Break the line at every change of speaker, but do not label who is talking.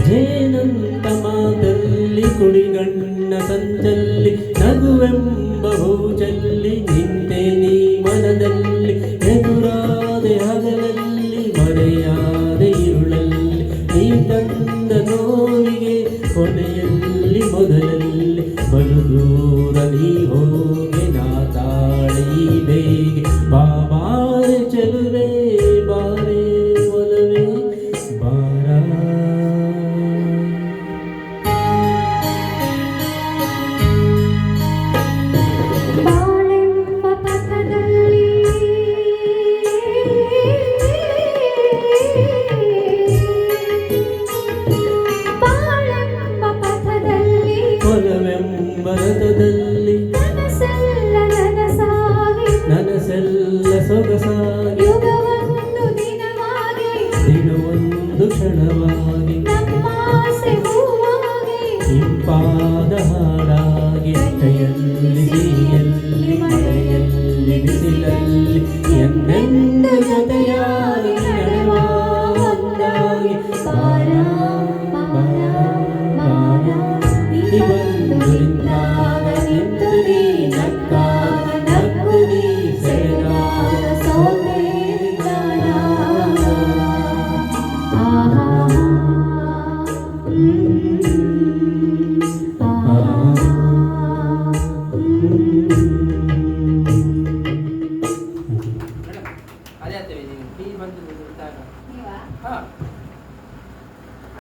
ಜೇನಂತ ಮಾತಲ್ಲಿ ಕುಡಿಗಣ್ಣ ಸಂಚಲ್ಲಿ ನಗುವೆಂಬ ಹೂಚಲ್ಲಿ ನಿಂತೆ ನೀ ಮನದಲ್ಲಿ ಎದುರಾದೆ ಹಗಲಲ್ಲಿ ಮರೆಯಾದೆ ಇರುಳಲ್ಲಿ ನೀ ತಂದ ನೋವಿಗೆ ಕೊನೆಯಲ್ಲಿ ಮೊದಲಲ್ಲಿ ಬಲು ದೂರ ನೀ ಹೋಗೆ ನಾ ತಾಳಿ ಬೇಗೆ ಬಾಬಾರೆ ಚೆಲುವೆ ಬಾರೆ ಒಲವೇ ಬಾರ ರಥದಲ್ಲಿ ನನಸೆಲ್ಲ ಸೊಗಸಾಗಿ ದಿನವೊಂದು ಕ್ಷಣವಾಗಿ ಇಂಪಾದ ಹಾಡಾಗಿ ಕೈಯಲ್ಲಿ